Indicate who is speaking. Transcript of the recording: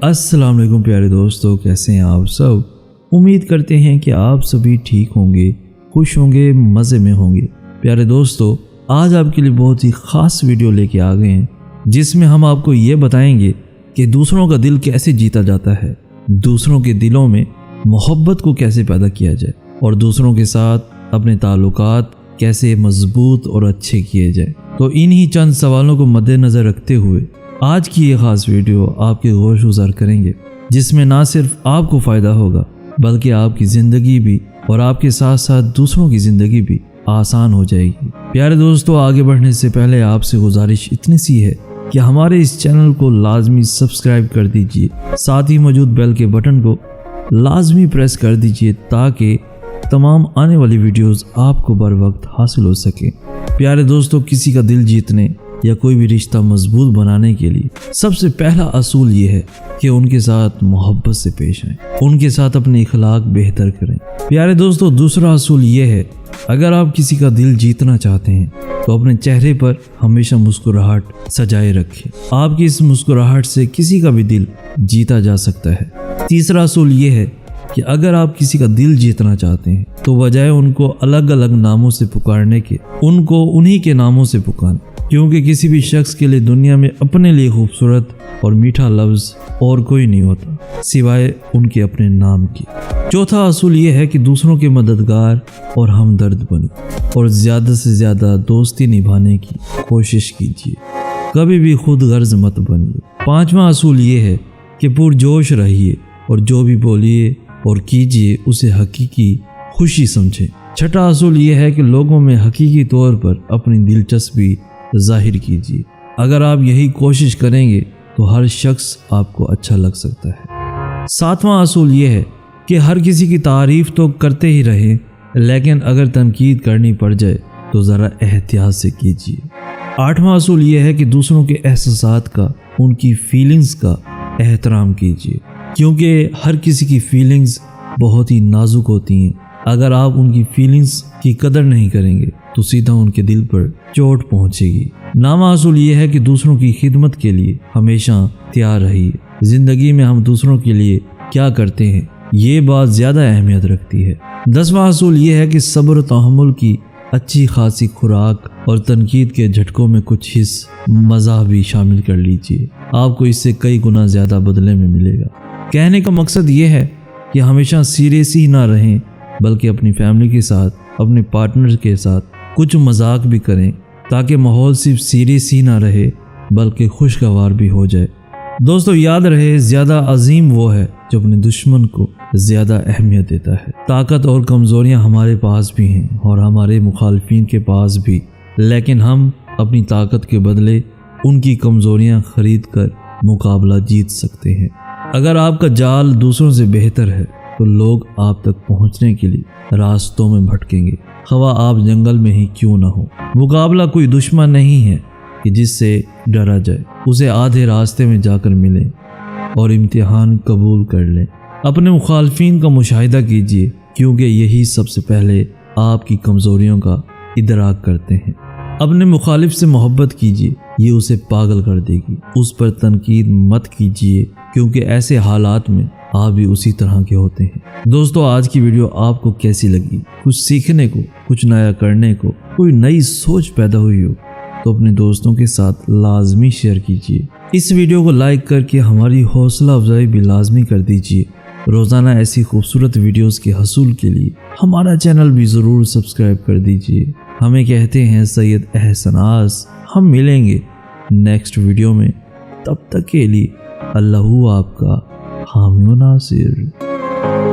Speaker 1: السلام علیکم پیارے دوستو، کیسے ہیں آپ سب؟ امید کرتے ہیں کہ آپ سبھی ٹھیک ہوں گے، خوش ہوں گے، مزے میں ہوں گے۔ پیارے دوستو، آج آپ کے لیے بہت ہی خاص ویڈیو لے کے آ گئے ہیں، جس میں ہم آپ کو یہ بتائیں گے کہ دوسروں کا دل کیسے جیتا جاتا ہے، دوسروں کے دلوں میں محبت کو کیسے پیدا کیا جائے اور دوسروں کے ساتھ اپنے تعلقات کیسے مضبوط اور اچھے کیے جائیں۔ تو انہی چند سوالوں کو مد نظر رکھتے ہوئے آج کی یہ خاص ویڈیو آپ کے غور گزار کریں گے، جس میں نہ صرف آپ کو فائدہ ہوگا بلکہ آپ کی زندگی بھی اور آپ کے ساتھ ساتھ دوسروں کی زندگی بھی آسان ہو جائے گی۔ پیارے دوستو، آگے بڑھنے سے پہلے آپ سے گزارش اتنی سی ہے کہ ہمارے اس چینل کو لازمی سبسکرائب کر دیجئے، ساتھ ہی موجود بیل کے بٹن کو لازمی پریس کر دیجئے تاکہ تمام آنے والی ویڈیوز آپ کو بر وقت حاصل ہو سکیں۔ پیارے دوستو، کسی کا دل جیتنے یا کوئی بھی رشتہ مضبوط بنانے کے لیے سب سے پہلا اصول یہ ہے کہ ان کے ساتھ محبت سے پیش آئیں، ان کے ساتھ اپنے اخلاق بہتر کریں۔ پیارے دوستو، دوسرا اصول یہ ہے، اگر آپ کسی کا دل جیتنا چاہتے ہیں تو اپنے چہرے پر ہمیشہ مسکراہٹ سجائے رکھیں۔ آپ کی اس مسکراہٹ سے کسی کا بھی دل جیتا جا سکتا ہے۔ تیسرا اصول یہ ہے کہ اگر آپ کسی کا دل جیتنا چاہتے ہیں تو بجائے ان کو الگ الگ ناموں سے پکارنے کے، ان کو انہی کے ناموں سے پکاریں، کیونکہ کسی بھی شخص کے لیے دنیا میں اپنے لیے خوبصورت اور میٹھا لفظ اور کوئی نہیں ہوتا سوائے ان کے اپنے نام کی۔ چوتھا اصول یہ ہے کہ دوسروں کے مددگار اور ہمدرد بنیں اور زیادہ سے زیادہ دوستی نبھانے کی کوشش کیجیے، کبھی بھی خود غرض مت بنیے۔ پانچواں اصول یہ ہے کہ پرجوش رہیے اور جو بھی بولیے اور کیجیے اسے حقیقی خوشی سمجھیں۔ چھٹا اصول یہ ہے کہ لوگوں میں حقیقی طور پر اپنی دلچسپی ظاہر کیجیے۔ اگر آپ یہی کوشش کریں گے تو ہر شخص آپ کو اچھا لگ سکتا ہے۔ ساتواں اصول یہ ہے کہ ہر کسی کی تعریف تو کرتے ہی رہیں، لیکن اگر تنقید کرنی پڑ جائے تو ذرا احتیاط سے کیجیے۔ آٹھواں اصول یہ ہے کہ دوسروں کے احساسات کا، ان کی فیلنگز کا احترام کیجیے، کیونکہ ہر کسی کی فیلنگز بہت ہی نازک ہوتی ہیں۔ اگر آپ ان کی فیلنگز کی قدر نہیں کریں گے تو سیدھا ان کے دل پر چوٹ پہنچے گی۔ نواں اصول یہ ہے کہ دوسروں کی خدمت کے لیے ہمیشہ تیار رہیے۔ زندگی میں ہم دوسروں کے لیے کیا کرتے ہیں یہ بات زیادہ اہمیت رکھتی ہے۔ 10واں اصول یہ ہے کہ صبر و تحمل کی اچھی خاصی خوراک اور تنقید کے جھٹکوں میں کچھ حص مزاح بھی شامل کر لیجیے، آپ کو اس سے کئی گنا زیادہ بدلے میں ملے گا۔ کہنے کا مقصد یہ ہے کہ ہمیشہ سیریس ہی نہ رہیں بلکہ اپنی فیملی کے ساتھ، اپنے پارٹنر کے ساتھ کچھ مذاق بھی کریں تاکہ ماحول صرف سیریس ہی نہ رہے بلکہ خوشگوار بھی ہو جائے۔ دوستو، یاد رہے، زیادہ عظیم وہ ہے جو اپنے دشمن کو زیادہ اہمیت دیتا ہے۔ طاقت اور کمزوریاں ہمارے پاس بھی ہیں اور ہمارے مخالفین کے پاس بھی، لیکن ہم اپنی طاقت کے بدلے ان کی کمزوریاں خرید کر مقابلہ جیت سکتے ہیں۔ اگر آپ کا جال دوسروں سے بہتر ہے تو لوگ آپ تک پہنچنے کے لیے راستوں میں بھٹکیں گے، خواہ آپ جنگل میں ہی کیوں نہ ہو۔ مقابلہ کوئی دشمن نہیں ہے کہ جس سے ڈرا جائے، اسے آدھے راستے میں جا کر ملیں اور امتحان قبول کر لیں۔ اپنے مخالفین کا مشاہدہ کیجیے، کیونکہ یہی سب سے پہلے آپ کی کمزوریوں کا ادراک کرتے ہیں۔ اپنے مخالف سے محبت کیجیے، یہ اسے پاگل کر دے گی۔ اس پر تنقید مت کیجیے، کیونکہ ایسے حالات میں آپ بھی اسی طرح کے ہوتے ہیں۔ دوستو، آج کی ویڈیو آپ کو کیسی لگی؟ کچھ سیکھنے کو، کچھ نیا کرنے کو، کوئی نئی سوچ پیدا ہوئی ہو تو اپنے دوستوں کے ساتھ لازمی شیئر کیجیے۔ اس ویڈیو کو لائک کر کے ہماری حوصلہ افزائی بھی لازمی کر دیجیے۔ روزانہ ایسی خوبصورت ویڈیوز کے حصول کے لیے ہمارا چینل بھی ضرور سبسکرائب کر دیجیے۔ ہمیں کہتے ہیں سید احسناز۔ ہم ملیں گے نیکسٹ ویڈیو میں، تب تک کے لیے اللہ آپ کا حامی و ناصر۔